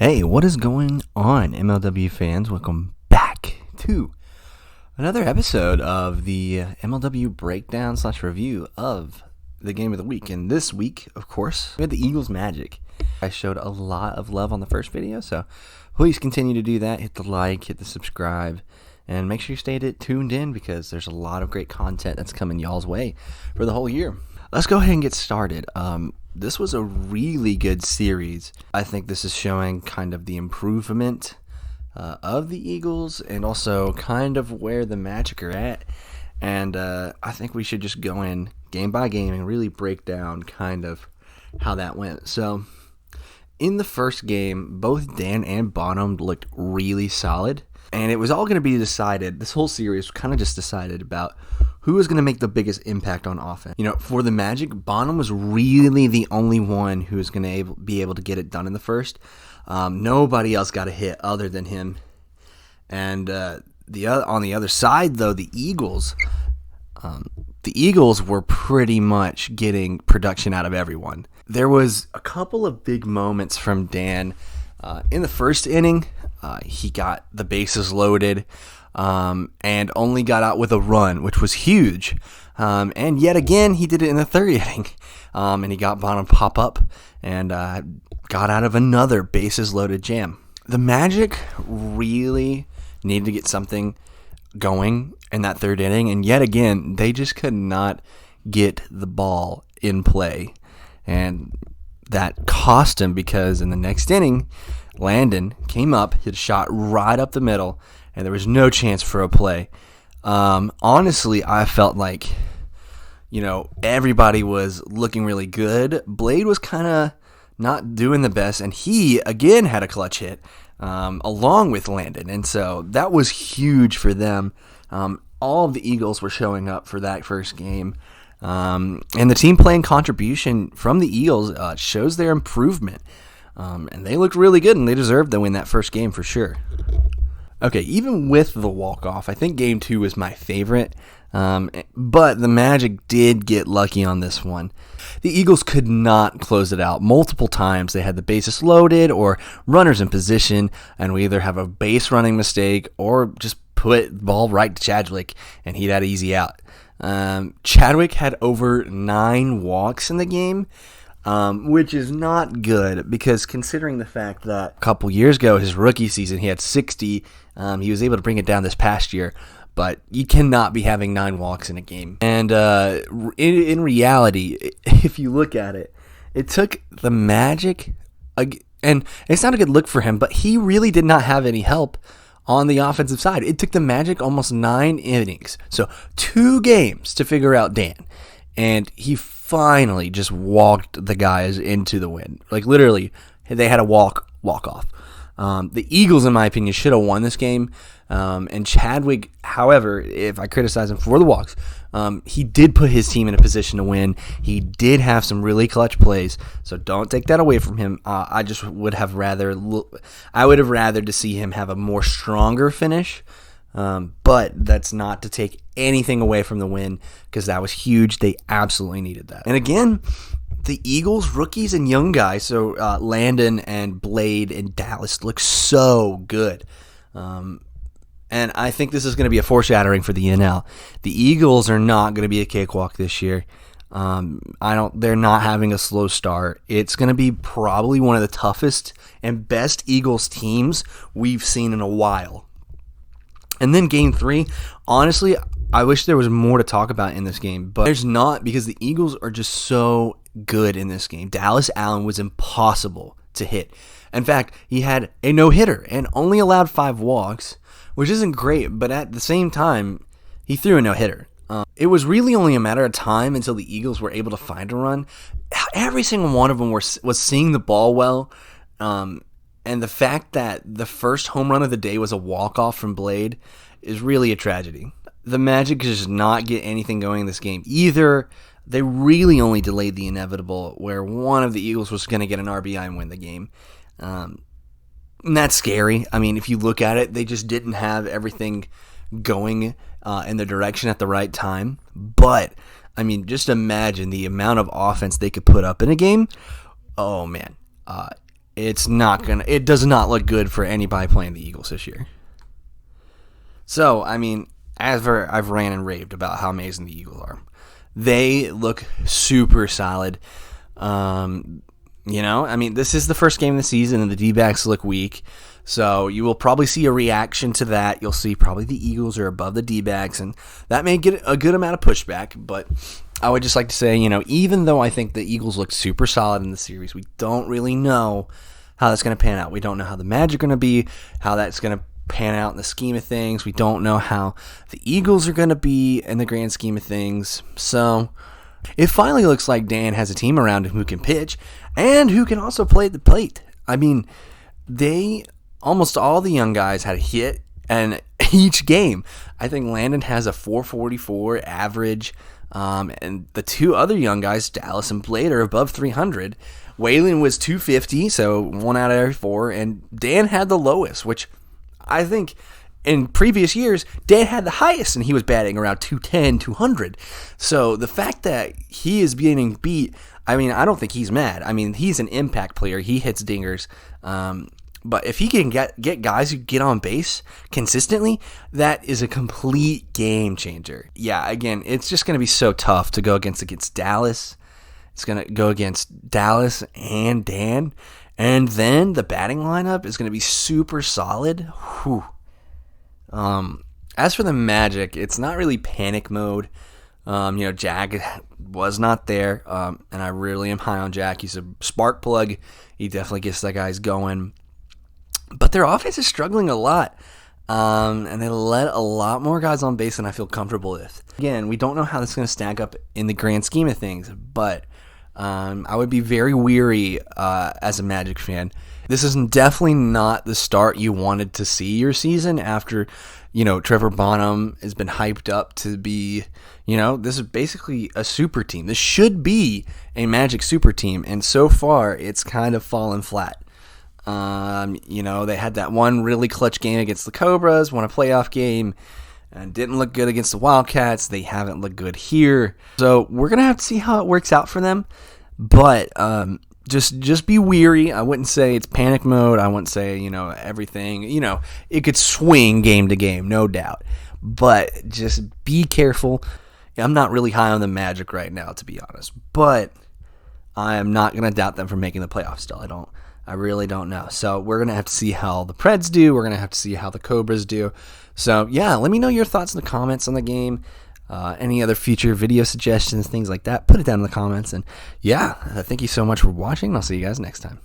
Hey, what is going on, MLW fans? Welcome back to another episode of the MLW breakdown / review of the game of the week. And this week, of course, we had the Eagles Magic. I showed a lot of love on the first video, so please continue to do that. Hit the like, hit the subscribe, and make sure you stay tuned in because there's a lot of great content that's coming y'all's way for the whole year. Let's go ahead and get started. This was a really good series. I think this is showing kind of the improvement of the Eagles and also kind of where the Magic are at. And I think we should just go in game by game and really break down kind of how that went. So in the first game, both Dan and Bonham looked really solid. And it was all going to be decided, this whole series kind of just decided about who was going to make the biggest impact on offense. You know, for the Magic, Bonham was really the only one who was going to be able to get it done in the first. Nobody else got a hit other than him. And on the other side, though, the Eagles were pretty much getting production out of everyone. There was a couple of big moments from Dan. In the first inning, he got the bases loaded and only got out with a run, which was huge. And yet again, he did it in the third inning, and he got Bonham pop up and got out of another bases loaded jam. The Magic really needed to get something going in that third inning, and yet again, they just could not get the ball in play. And that cost him because in the next inning, Landon came up, hit a shot right up the middle, and there was no chance for a play. Honestly, I felt like, everybody was looking really good. Blade was kind of not doing the best, and he, again, had a clutch hit along with Landon, and so that was huge for them. All of the Eagles were showing up for that first game. And the team playing contribution from the Eagles shows their improvement. And they looked really good, and they deserved to win that first game for sure. Okay, even with the walk-off, I think Game 2 was my favorite. But the Magic did get lucky on this one. The Eagles could not close it out. Multiple times they had the bases loaded or runners in position, and we either have a base running mistake or just put the ball right to Chadwick, and he'd had easy out. Chadwick had over 9 walks in the game, which is not good because considering the fact that a couple years ago, his rookie season, he had 60. He was able to bring it down this past year, but you cannot be having 9 walks in a game. And in reality, if you look at it, it took the Magic, and it's not a good look for him, but he really did not have any help on the offensive side. It took the Magic almost 9 innings, so 2 games to figure out Dan, and he finally just walked the guys into the win. Like literally, they had a walk off. The Eagles, in my opinion, should have won this game. And Chadwick, however, if I criticize him for the walks, he did put his team in a position to win. He did have some really clutch plays, so don't take that away from him. I just would have rather to see him have a more stronger finish. But that's not to take anything away from the win because that was huge. They absolutely needed that. And again, the Eagles, rookies and young guys, so Landon and Blade and Dallas look so good. And I think this is going to be a foreshadowing for the NL. The Eagles are not going to be a cakewalk this year. They're not having a slow start. It's going to be probably one of the toughest and best Eagles teams we've seen in a while. And then Game 3, honestly, I wish there was more to talk about in this game, but there's not because the Eagles are just so good in this game. Dallas Allen was impossible to hit. In fact, he had a no-hitter and only allowed 5 walks, which isn't great, but at the same time, he threw a no-hitter. It was really only a matter of time until the Eagles were able to find a run. Every single one of them was seeing the ball well, and the fact that the first home run of the day was a walk-off from Blade is really a tragedy. The Magic just not get anything going in this game. Either they really only delayed the inevitable where one of the Eagles was going to get an RBI and win the game. And that's scary. I mean, if you look at it, they just didn't have everything going in the direction at the right time. But, I mean, just imagine the amount of offense they could put up in a game. Oh, man. it does not look good for anybody playing the Eagles this year. So, I mean, I've ran and raved about how amazing the Eagles are. They look super solid. This is the first game of the season, and the D-backs look weak. So you will probably see a reaction to that. You'll see probably the Eagles are above the D-backs, and that may get a good amount of pushback. But I would just like to say, even though I think the Eagles look super solid in the series, we don't really know how that's going to pan out. We don't know how the Magic are going to be, how that's going to pan out in the scheme of things. We don't know how the Eagles are going to be in the grand scheme of things. So it finally looks like Dan has a team around him who can pitch and who can also play at the plate. I mean, almost all the young guys had a hit, and each game, I think Landon has a 444 average, and the two other young guys, Dallas and Blade, are above 300. Waylon was 250, so 1 out of every 4, and Dan had the lowest, which I think in previous years, Dan had the highest, and he was batting around 210, 200. So the fact that he is being beat, I mean, I don't think he's mad. I mean, he's an impact player. He hits dingers. But if he can get guys who get on base consistently, that is a complete game changer. Yeah, again, it's just going to be so tough to go against Dallas. It's going to go against Dallas and Dan. And then the batting lineup is going to be super solid. Whew. As for the Magic, it's not really panic mode. Jack was not there, and I really am high on Jack. He's a spark plug. He definitely gets that guys going. But their offense is struggling a lot, and they let a lot more guys on base than I feel comfortable with. Again, we don't know how this is going to stack up in the grand scheme of things, but I would be very weary as a Magic fan. This is definitely not the start you wanted to see your season after, Trevor Bonham has been hyped up to be, this is basically a super team. This should be a Magic super team, and so far it's kind of fallen flat. They had that one really clutch game against the Cobras, won a playoff game, and didn't look good against the Wildcats. They haven't looked good here. So we're going to have to see how it works out for them. But just be weary. I wouldn't say it's panic mode. I wouldn't say, everything. It could swing game to game, no doubt. But just be careful. I'm not really high on the Magic right now, to be honest. But I am not going to doubt them for making the playoffs still. I really don't know. So we're going to have to see how the Preds do. We're going to have to see how the Cobras do. So, yeah, let me know your thoughts in the comments on the game. Any other future video suggestions, things like that, put it down in the comments. And, yeah, thank you so much for watching. I'll see you guys next time.